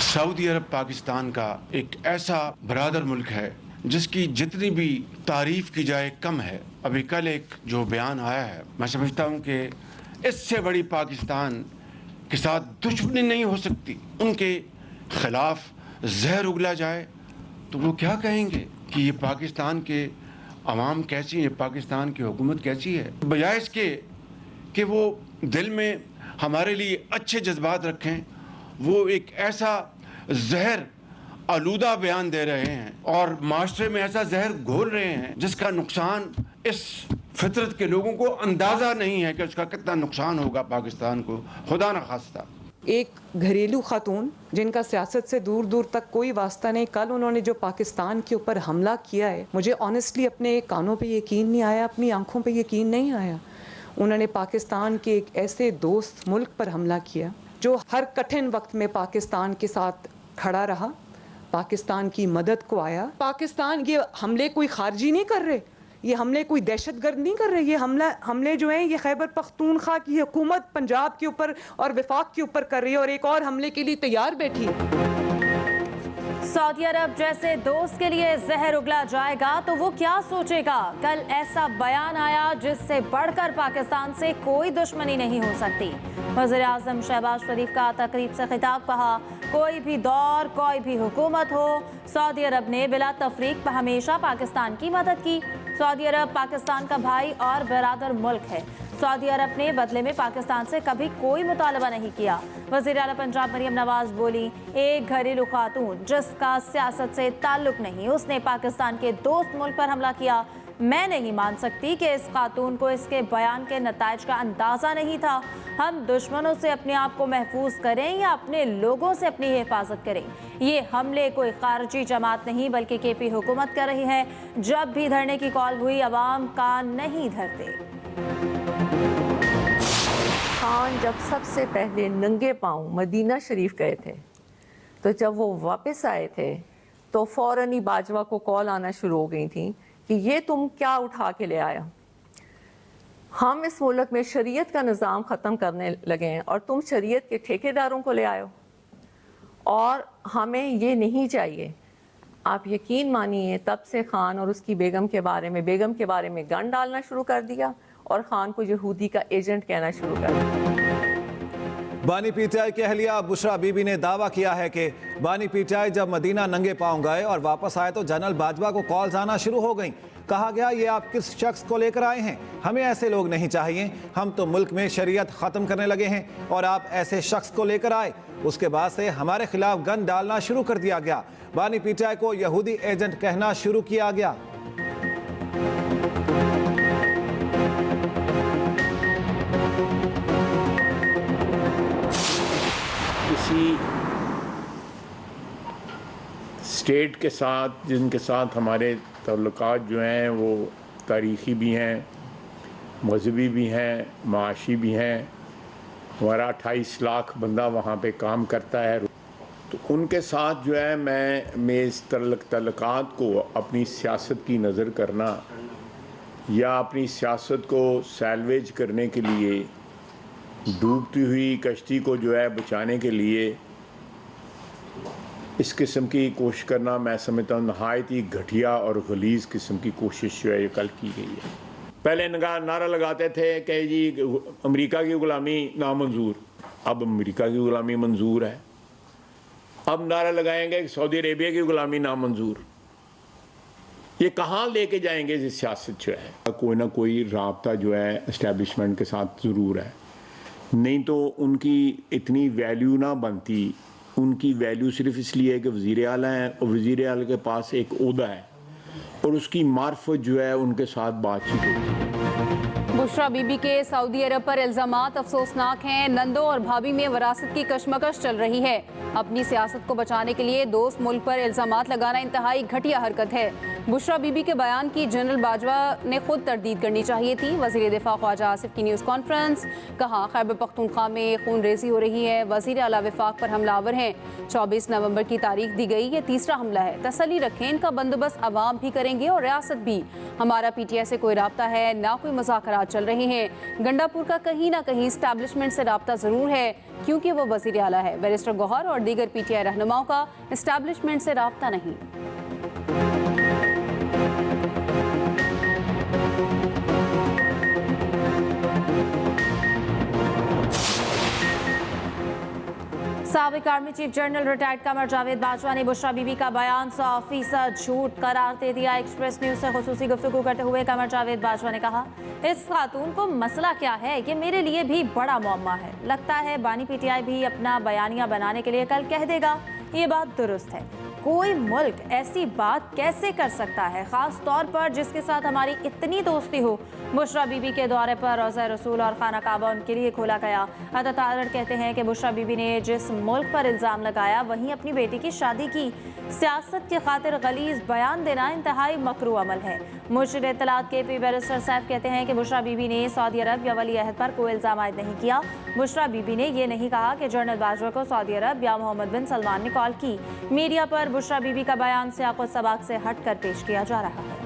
Saudi अरब पाकिस्तान का एक ऐसा बरादर मुल्क है जिसकी जितनी भी तारीफ की जाए कम है। अभी कल एक जो बयान आया है, मैं समझता हूँ कि इससे बड़ी पाकिस्तान के साथ दुश्मनी नहीं हो सकती। उनके खिलाफ जहर उगला जाए तो वो क्या कहेंगे कि ये पाकिस्तान के अवाम कैसी है, पाकिस्तान की हुकूमत कैसी है। बजाय इसके कि वो दिल में हमारे लिए अच्छे जज्बात रखें, वो एक ऐसा जहर आलूदा बयान दे रहे हैं और माशरे में ऐसा जहर घोल रहे हैं जिसका नुकसान इस फितरत के लोगों को अंदाज़ा नहीं है कि उसका कितना नुकसान होगा पाकिस्तान को, खुदा न खास्ता। एक घरेलू खातून जिनका सियासत से दूर दूर तक कोई वास्ता नहीं, कल उन्होंने जो पाकिस्तान के ऊपर हमला किया है, मुझे ऑनेस्टली अपने कानों पे यकीन नहीं आया, अपनी आंखों पे यकीन नहीं आया। उन्होंने पाकिस्तान के एक ऐसे दोस्त मुल्क पर हमला किया जो हर कठिन वक्त में पाकिस्तान के साथ खड़ा रहा, पाकिस्तान की मदद को आया। पाकिस्तान ये हमले कोई खारजी नहीं कर रहे, ये हमले कोई दहशतगर्द नहीं कर रहे, ये हमले जो हैं ये खैबर पख्तूनख्वा की हुकूमत पंजाब के ऊपर और वफाक के ऊपर कर रही है और एक और हमले के लिए तैयार बैठी है। सऊदी अरब जैसे दोस्त के लिए जहर उगला जाएगा तो वो क्या सोचेगा। कल ऐसा बयान आया जिससे बढ़कर पाकिस्तान से कोई दुश्मनी नहीं हो सकती। वज़ीर-ए-आज़म शहबाज शरीफ का तकरीब से खिताब, कहा कोई भी दौर कोई भी हुकूमत हो, सऊदी अरब ने बिला तफरीक हमेशा पाकिस्तान की मदद की। सऊदी अरब पाकिस्तान का भाई और बरादर मुल्क है। सऊदी अरब ने बदले में पाकिस्तान से कभी कोई मुतालबा नहीं किया। वज़ीर आला पंजाब मरियम नवाज बोली, एक घरेलू खातून जिसका सियासत से ताल्लुक नहीं, उसने पाकिस्तान के दोस्त मुल्क पर हमला किया। मैं नहीं मान सकती कि इस खातून को इसके बयान के नताइज का अंदाज़ा नहीं था। हम दुश्मनों से अपने आप को महफूज करें या अपने लोगों से अपनी हिफाजत करें। ये हमले कोई खारजी जमात नहीं बल्कि केपी हुकूमत कर रही है। जब भी धरने की कॉल हुई अवाम कान नहीं धरते। खान जब सबसे पहले नंगे पांव मदीना शरीफ गए थे तो जब वो वापस आए थे तो फ़ौरन ही बाजवा को कॉल आना शुरू हो गई थी कि ये तुम क्या उठा के ले आया। हम इस मुल्क में शरीयत का निज़ाम ख़त्म करने लगे हैं और तुम शरीयत के ठेकेदारों को ले आए हो और हमें ये नहीं चाहिए। आप यकीन मानिए तब से खान और उसकी बेगम के बारे में गन डालना शुरू कर दिया और खान को यहूदी का एजेंट कहना शुरू कर दिया। बानी पीटीआई की अहलिया बुशरा बीबी ने दावा किया है कि बानी पीटीआई जब मदीना नंगे पांव गए और वापस आए तो जनरल बाजवा को कॉल्स आना शुरू हो गई। कहा गया ये आप किस शख्स को लेकर आए हैं, हमें ऐसे लोग नहीं चाहिए, हम तो मुल्क में शरीयत ख़त्म करने लगे हैं और आप ऐसे शख्स को लेकर आए। उसके बाद से हमारे खिलाफ गन डालना शुरू कर दिया गया। बानी पीटीआई को यहूदी एजेंट कहना शुरू किया गया। किसी स्टेट के साथ जिनके साथ हमारे ताल्लुकात जो हैं वो तारीख़ी भी हैं, मजहबी भी हैं, माशी भी हैं। हमारा 28 लाख बंदा वहाँ पे काम करता है, तो उनके साथ जो है मैं इस ताल्लुकात को अपनी सियासत की नज़र करना या अपनी सियासत को सैल्वेज करने के लिए, डूबती हुई कश्ती को जो है बचाने के लिए इस किस्म की कोशिश करना, मैं समझता हूँ नहायत ही घटिया और गलीज़ किस्म की कोशिश जो है ये कल की गई है। पहले नारा लगाते थे कि जी अमेरिका की ग़ुलामी नामंजूर, अब अमेरिका की ग़ुलामी मंजूर है। अब नारा लगाएंगे कि सऊदी अरेबिया की ग़ुलामी नामंजूर। ये कहाँ लेके जाएंगे इस सियासत जो है। कोई ना कोई राब्ता जो है इस्टेब्लिशमेंट के साथ ज़रूर है, नहीं तो उनकी इतनी वैल्यू ना बनती। उनकी वैल्यू सिर्फ इसलिए है कि वज़ीर आला हैं और वज़ीर आला के पास एक ओहदा है और उसकी मार्फत जो है उनके साथ बातचीत होती है। बुशरा बीबी के सऊदी अरब पर इल्ज़ामात अफसोसनाक हैं। नंदो और भाभी में वरासत की कशमकश चल रही है। अपनी सियासत को बचाने के लिए दोस्त मुल्क पर इल्ज़ामात लगाना इंतहाई घटिया हरकत है। बुशरा बीबी के बयान की जनरल बाजवा ने खुद तरदीद करनी चाहिए थी। वज़ीर दिफा ख्वाजा आसिफ की न्यूज़ कॉन्फ्रेंस, कहा खैबर पख्तूनख्वा में खून रेजी हो रही है, वज़ीर आला वफाक पर हमलावर हैं। 24 नवंबर की तारीख दी गई, ये तीसरा हमला है। तसल्ली रखें, इनका बंदोबस्त अवाम भी करेंगे और रियासत भी। हमारा PTI से कोई राब्ता है ना, कोई मुज़ाकरात चल रहे हैं। गंडापुर का कहीं ना कहीं इस्टेब्लिशमेंट से राब्ता ज़रूर है, क्योंकि वो वज़ीर आला है। बैरिस्टर गौहर और दीगर PTI रहनुमाओं का इस्टेब्लिशमेंट से राब्ता नहीं। साबिक army chief general retired Qamar Javed Bajwa ने बुशरा बीबी का बयान 100% झूठ करार दे दिया। एक्सप्रेस न्यूज से खुसूसी गुफ्तगू करते हुए कमर जावेद बाजवा ने कहा, इस खातून को मसला क्या है, ये मेरे लिए भी बड़ा मौमा है। लगता है बानी PTI भी अपना बयानिया बनाने के लिए कल कह देगा। ये बात दुरुस्त है। कोई मुल्क ऐसी बात कैसे कर सकता है, खास तौर पर जिसके साथ हमारी इतनी दोस्ती हो। बुशरा बीबी के दौरे पर रोज़ा रसूल और खाना काबा उनके लिए खोला गया। अतातारड़ कहते हैं कि बुशरा बीबी ने जिस मुल्क पर इल्ज़ाम लगाया वहीं अपनी बेटी की शादी की। सियासत की खातिर गलीज बयान देना इंतहाई मकरू अमल है। मुर्शिद इत्तलात KP बैरिस्टर सैफ कहते हैं कि बुशरा बीबी ने सऊदी अरब या वली अहद पर कोई इल्ज़ाम आयद नहीं किया। बुशरा बीबी ने यह नहीं कहा कि जनरल बाजवा को सऊदी अरब या मोहम्मद बिन सलमान ने कॉल की। मीडिया पर बुशरा बीबी का बयान सियाक़ो सबाक़ से हट कर पेश किया जा रहा है।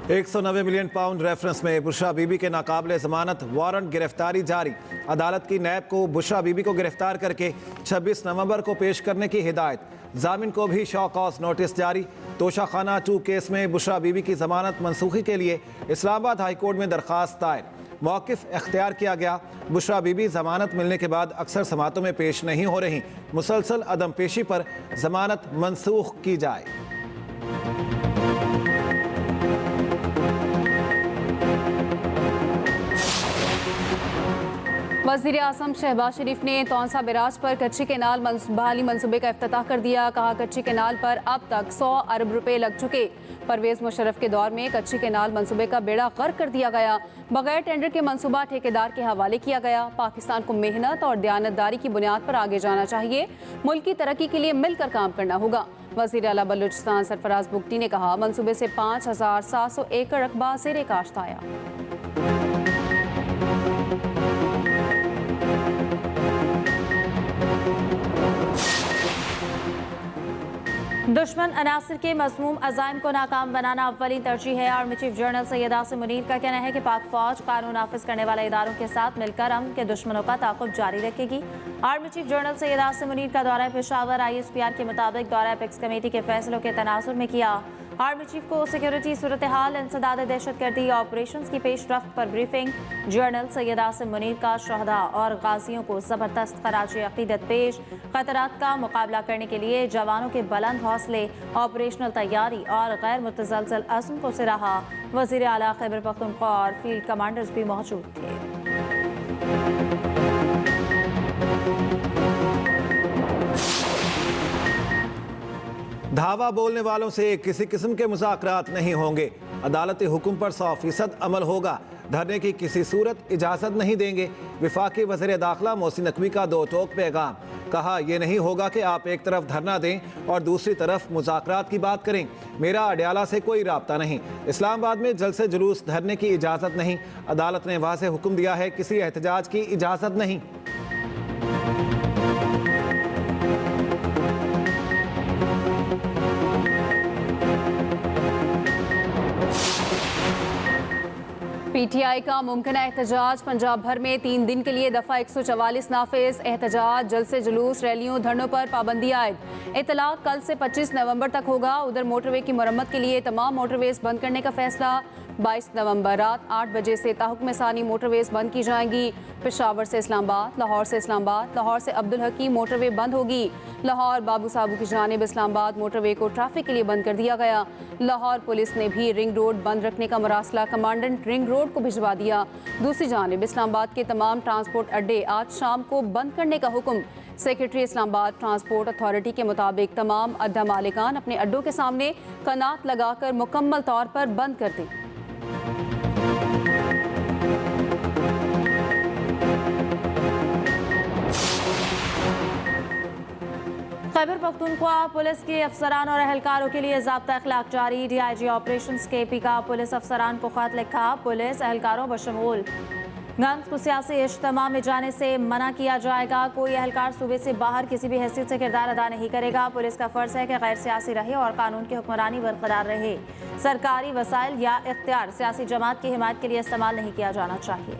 190 मिलियन पाउंड रेफरेंस में बुशरा बीबी के नाकाबिले जमानत वारंट गिरफ्तारी जारी। अदालत की नैब को बुशरा बीबी को गिरफ्तार करके 26 नवंबर को पेश करने की हिदायत। जामिन को भी शो कॉज नोटिस जारी। तोशाखाना 2 केस में बुशरा बीबी की जमानत मनसूखी के लिए इस्लामाबाद हाई कोर्ट में दरख्वास्त दायर। मौक़िफ़ इख्तियार किया गया। बुशरा बीबी जमानत मिलने के बाद अक्सर समातों में पेश नहीं हो रही। मुसलसल अदम पेशी पर जमानत मनसूख की जाए। वज़ीर आज़म शहबाज शरीफ ने तौंसा बैराज पर कच्ची केनाल बहाली मंसूबे का इफ्तिताह कर दिया। कहा, कच्ची केनाल पर अब तक 100 अरब रुपए लग चुके। परवेज़ मुशर्रफ के दौर में कच्ची केनाल मंसूबे का बेड़ा गर्क कर दिया गया। बगैर टेंडर के मंसूबा ठेकेदार के हवाले किया गया। पाकिस्तान को मेहनत और दयानतदारी की बुनियाद पर आगे जाना चाहिए। मुल्क की तरक्की के लिए मिलकर काम करना होगा। वज़ीर आला बलूचिस्तान सरफराज बुगटी ने कहा, मंसूबे से 5700 एकड़ रकबा ज़ेरे काश्त आया। दुश्मन अनासर के मज़मूम अज़ाइम को नाकाम बनाना अव्वली तरजीह है। Army chief general Syed Asim Munir का कहना है कि पाक फौज कानून नाफिज करने वाले इदारों के साथ मिलकर अमन के दुश्मनों का ताक़ुब जारी रखेगी। Army chief general Syed Asim Munir का दौरा पेशावर ISPR के मुताबिक दौरा एपेक्स कमेटी के फैसलों के तनाजुर में किया। आर्मी चीफ को सिक्योरिटी सूरत हाल, इंसदाद दहशतगर्दी ऑपरेशन की पेशरफ्त पर ब्रीफिंग। जनरल सैयद आसिम मुनीर का शहदा और गाजियों को ज़बरदस्त खराज अक़ीदत पेश। ख़तरात का मुकाबला करने के लिए जवानों के बुलंद हौसले, ऑपरेशनल तैयारी और गैर मुतज़लज़ल अज़्म को सराहा। वज़ीर आला खैबर पख्तूनख्वा और फील्ड कमांडर्स भी मौजूद थे। धावा बोलने वालों से किसी किस्म के मुज़ाकरात नहीं होंगे। अदालती हुक्म पर 100% अमल होगा। धरने की किसी सूरत इजाज़त नहीं देंगे। वफाकी वज़ीर दाखिला मोहसिन नकवी का 2 टोक पैगाम। कहा, यह नहीं होगा कि आप एक तरफ धरना दें और दूसरी तरफ मुज़ाकरात की बात करें। मेरा अडयाला से कोई राब्ता नहीं। इस्लामाबाद में जलसे जुलूस धरने की इजाज़त नहीं। अदालत ने वाज़ेह हुक्म दिया है, किसी एहतजाज की इजाज़त नहीं। PTI का मुमकिन एहतजाज। पंजाब भर में 3 दिन के लिए दफ़ा 144 नाफिज। एहतजाज, जलसे जुलूस, रैलियों, धरनों पर पाबंदी आयद। इतलाक कल से 25 नवंबर तक होगा। उधर मोटरवे की मरम्मत के लिए तमाम मोटरवेज बंद करने का फैसला। 22 नवंबर रात 8 बजे से ताहुक्म सानी मोटरवेज बंद की जाएंगी। पेशावर से इस्लामाबाद, लाहौर से इस्लामाबाद, लाहौर से अब्दुल हकीम मोटरवे बंद होगी। लाहौर बाबू साबू की जानिब इस्लामाबाद मोटरवे को ट्रैफिक के लिए बंद कर दिया गया। लाहौर पुलिस ने भी रिंग रोड बंद रखने का मरासला कमांडेंट रिंग रोड को भिजवा दिया। दूसरी जानिब इस्लामाबाद के तमाम ट्रांसपोर्ट अड्डे आज शाम को बंद करने का हुक्म। सेक्रेटरी इस्लामाबाद ट्रांसपोर्ट अथॉरिटी के मुताबिक तमाम अड्डा मालिकान अपने अड्डों के सामने कनात लगाकर मुकम्मल तौर पर बंद कर दें। खैबर पख्तूनख्वा पुलिस के अफसरान और एहलकारों के लिए ज़ाब्ता अखलाक जारी। DIG ऑपरेशंस KP का पुलिस अफसरान को खत लिखा। पुलिस एहलकारों बशमूल गंज को सियासी इज्तिमा में जाने से मना किया जाएगा। कोई एहलकार सूबे से बाहर किसी भी हैसियत से किरदार अदा नहीं करेगा। पुलिस का फर्ज है कि गैर सियासी रहे और कानून की हुक्मरानी बरकरार रहे। सरकारी वसाइल या इख्तियार सियासी जमात की हिमायत के लिए इस्तेमाल नहीं किया जाना चाहिए।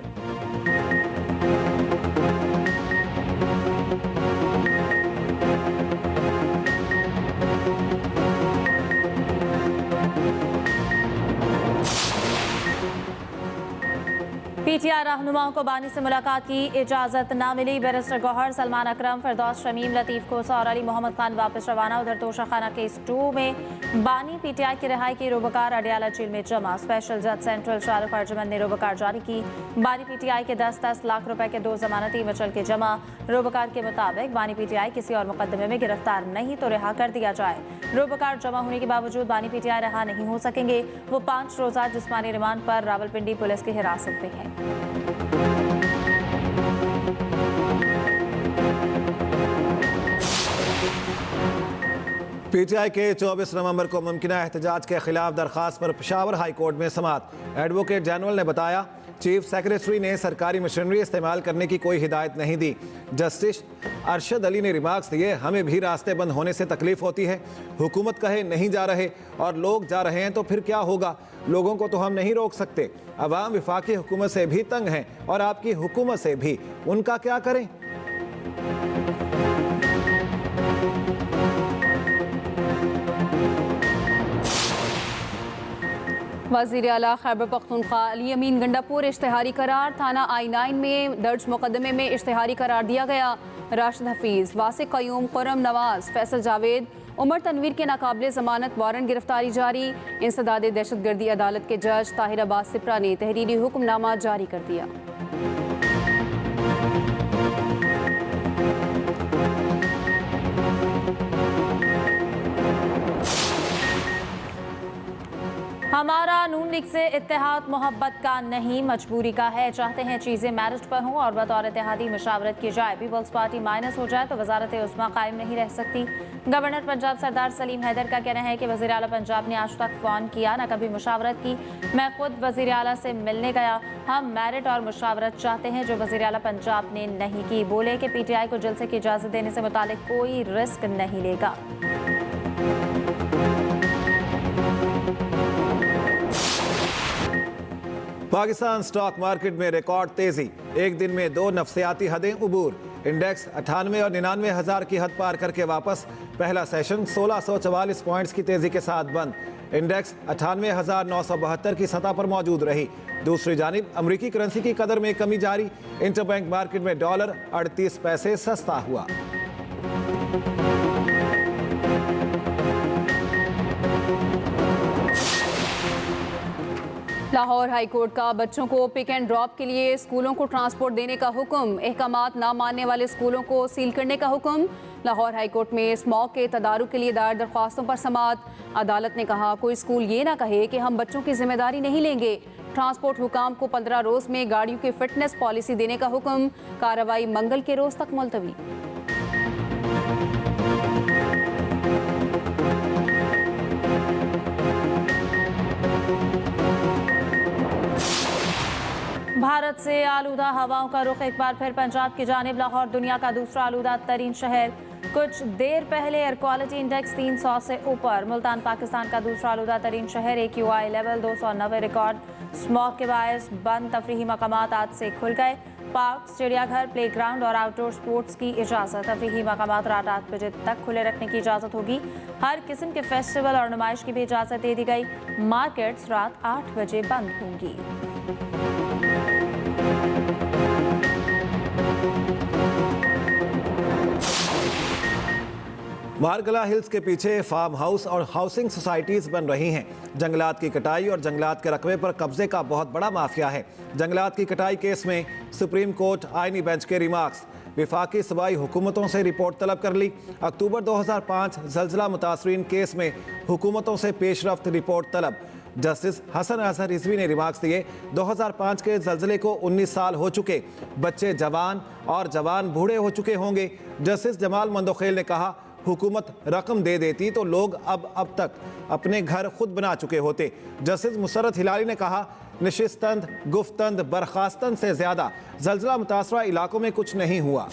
PTI रहनुमाओं को बानी से मुलाकात की इजाजत न मिली। बैरिस्टर गौहर, सलमान अकरम, फिरदौस शमीम, लतीफ खोसा और अली मोहम्मद खान वापस रवाना। उधर तोशाखाना केस 2 में बानी PTI की रिहाई की रोबकार अडियाला जेल में जमा। स्पेशल जज सेंट्रल शाहरुख अर्जुमंद ने रोबकार जारी की। बानी PTI के 10-10 लाख रुपए के 2 जमानती मचल के जमा। रोबकार के मुताबिक बानी PTI किसी और मुकदमे में गिरफ्तार नहीं तो रिहा कर दिया जाए। रोबकार जमा होने के बावजूद बानी PTI रिहा नहीं हो सकेंगे। वो 5 रोजा जिस्मानी रिमांड पर रावलपिंडी पुलिस की हिरासत में है। PTI के 24 नवंबर को मुमकिना एहतजाज के खिलाफ दरखास्त पर पेशावर हाई कोर्ट में समाअत। एडवोकेट जनरल ने बताया चीफ सेक्रेटरी ने सरकारी मशीनरी इस्तेमाल करने की कोई हिदायत नहीं दी। जस्टिस अरशद अली ने रिमार्क्स दिए, हमें भी रास्ते बंद होने से तकलीफ होती है। हुकूमत कहे नहीं जा रहे और लोग जा रहे हैं तो फिर क्या होगा? लोगों को तो हम नहीं रोक सकते। अवाम विफाकी हुकूमत से भी तंग हैं और आपकी हुकूमत से भी। उनका क्या करें? वज़ीर आला खैबर पख्तूनख्वा अली अमीन गंडापुर इश्तिहारी करार। थाना I9 में दर्ज मुकदमे में इश्तिहारी करार दिया गया। राशिद हफीज, वासिक कयूम, खुर्रम नवाज, फैसल जावेद, उमर तनवीर के नाकाबिले जमानत वारंट गिरफ्तारी जारी। इंसदाद दहशतगर्दी अदालत के जज ताहिर अब्बास सिप्रा ने तहरीरी हुक्मनामा जारी कर दिया। हमारा नून लीग से इत्तेहाद मोहब्बत का नहीं मजबूरी का है। चाहते हैं चीज़ें मेरिट पर हों और बतौर इत्तेहादी मशावरत की जाए। पीपल्स पार्टी माइनस हो जाए तो वजारत उस्मा कायम नहीं रह सकती। गवर्नर पंजाब सरदार सलीम हैदर का कहना है कि वज़ीर आला पंजाब ने आज तक फ़ोन किया न कभी मुशावरत की। मैं खुद वज़ीर आला से मिलने गया। हम मेरिट और मुशावरत चाहते हैं जो वज़ीर आला पंजाब ने नहीं की। बोले कि PTI को जलसे की इजाज़त देने से मुतालिक कोई रिस्क नहीं लेगा। पाकिस्तान स्टॉक मार्केट में रिकॉर्ड तेजी। एक दिन में 2 नफसियाती हदें उबूर। इंडेक्स 98 और 99 हज़ार की हद पार करके वापस। पहला सेशन 1644 पॉइंट्स की तेजी के साथ बंद। इंडेक्स 98,972 की सतह पर मौजूद रही। दूसरी जानिब अमरीकी करेंसी की कदर में कमी जारी। इंटरबैंक मार्केट में डॉलर 38 पैसे सस्ता हुआ। लाहौर हाई कोर्ट का बच्चों को पिक एंड ड्रॉप के लिए स्कूलों को ट्रांसपोर्ट देने का हुक्म। अहकामात ना मानने वाले स्कूलों को सील करने का हुक्म। लाहौर हाई कोर्ट में स्मॉग के तदारुक के लिए दायर दरख्वास्तों पर समाअत। अदालत ने कहा कोई स्कूल ये ना कहे कि हम बच्चों की जिम्मेदारी नहीं लेंगे। ट्रांसपोर्ट हुकाम को 15 रोज में गाड़ियों की फिटनेस पॉलिसी देने का हुक्म। कार्रवाई मंगल के रोज तक मुलतवी। भारत से आलूदा हवाओं का रुख एक बार फिर पंजाब की जानिब। लाहौर दुनिया का दूसरा आलूदा तरीन शहर। कुछ देर पहले एयर क्वालिटी इंडेक्स 300 से ऊपर। मुल्तान पाकिस्तान का दूसरा आलूदा तरीन शहर। AQI level 290 record. स्मॉग के बायस बंद तफरीही मकामात आज से खुल गए। पार्क, चिड़ियाघर, प्ले ग्राउंड और आउटडोर स्पोर्ट्स की इजाज़त। तफरीही मकामात रात 8 बजे तक खुले रखने की इजाज़त होगी। हर किस्म के फेस्टिवल और नुमाइश की भी इजाज़त दे दी गई। मार्केट्स रात 8 बजे बंद होंगी। मारकला हिल्स के पीछे फार्म हाउस और हाउसिंग सोसाइटीज बन रही हैं। जंगलात की कटाई और जंगलात के रकबे पर कब्जे का बहुत बड़ा माफिया है। जंगलात की कटाई केस में सुप्रीम कोर्ट आईनी बेंच के रिमार्क्स। विफाकी सूबाई हुकूमतों से रिपोर्ट तलब कर ली। अक्टूबर 2005 जल्जला मुतासरीन केस में हुकूमतों से पेशरफ्त रिपोर्ट तलब। जस्टिस हसन अजहर रिजवी ने रिमार्क्स दिए 2005 के जल्जले को 19 साल हो चुके। बच्चे जवान और जवान बूढ़े हो चुके होंगे। जस्टिस जमाल मंदोखेल ने कहा हुकूमत रकम दे देती तो लोग अब तक अपने घर खुद बना चुके होते। जस्टिस मुसर्रत हिलाली ने कहा, नशिस्तंद, गुफ्तंद, बर्खास्तंद से ज्यादा जल्जला मुतासरा इलाकों में कुछ नहीं हुआ।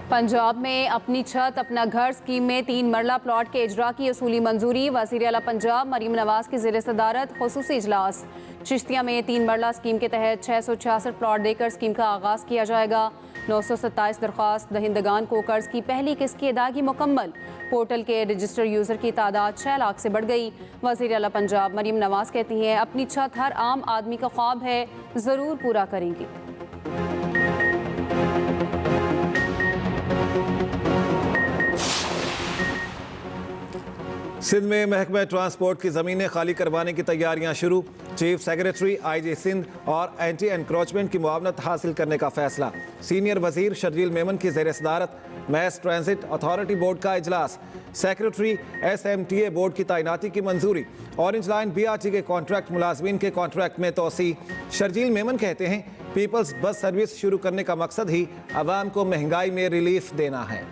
पंजाब में अपनी छत अपना घर स्कीम में 3 मरला प्लॉट के इजरा की असूली मंजूरी। वज़ीर आला पंजाब मरीम नवाज की ज़ेर सदारत खुसूसी इजलास। चिश्तिया में 3 मरला स्कीम के तहत 666 प्लॉट देकर स्कीम का आगाज़ किया जाएगा। 927 दरख्वास्त दहिंदगान को कर्ज की पहली किस्त की अदायगी मुकम्मल। पोर्टल के रजिस्टर यूज़र की तादाद 6 लाख से बढ़ गई। वज़ीर आला पंजाब मरीम नवाज कहती हैं, अपनी छत हर आम आदमी का ख्वाब है, ज़रूर पूरा करेंगी। सिंध में महकमा ट्रांसपोर्ट की ज़मीनें खाली करवाने की तैयारियां शुरू। चीफ सेक्रेटरी IG सिंध और एंटी एनक्रोचमेंट की मुआवनत हासिल करने का फैसला। सीनियर वजीर शर्जील मेमन की ज़ेर सदारत मैस ट्रांजिट अथॉरिटी बोर्ड का इजलास। सेक्रेटरी SMTA बोर्ड की तैनाती की मंजूरी। ऑरेंज लाइन BRT के कॉन्ट्रैक्ट मुलाजमीन के कॉन्ट्रैक्ट में तोसी। शर्जील मेमन कहते हैं, पीपल्स बस सर्विस शुरू करने का मकसद ही आवाम को महंगाई में रिलीफ देना है।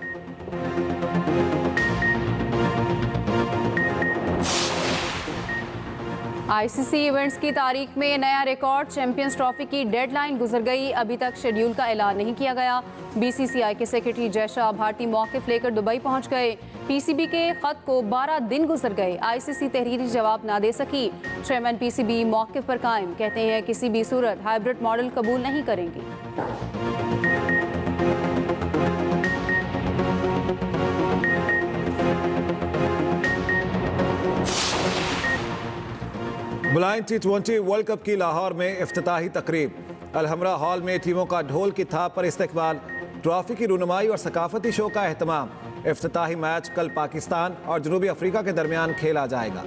ICC इवेंट्स की तारीख में नया रिकॉर्ड। चैंपियंस ट्रॉफी की डेडलाइन गुजर गई, अभी तक शेड्यूल का ऐलान नहीं किया गया। BCCI के सेक्रेटरी जयशाह भारती मौक़िफ़ लेकर दुबई पहुंच गए। PCB के खत को 12 दिन गुजर गए, ICC तहरीरी जवाब ना दे सकी। चेयरमैन PCB मौक़िफ़ पर कायम, कहते हैं किसी भी सूरत हाइब्रिड मॉडल कबूल नहीं करेंगी। ब्लाइंड T20 वर्ल्ड कप की लाहौर में इफ्तिताही तकरीब। अलहमरा हॉल में टीमों का ढोल की थाप पर इस्तकबाल। ट्रॉफी की रुनुमाई और सकाफती शो का एहतमाम। इफ्तिताही मैच कल पाकिस्तान और जनूबी अफ्रीका के दरमियान खेला जाएगा।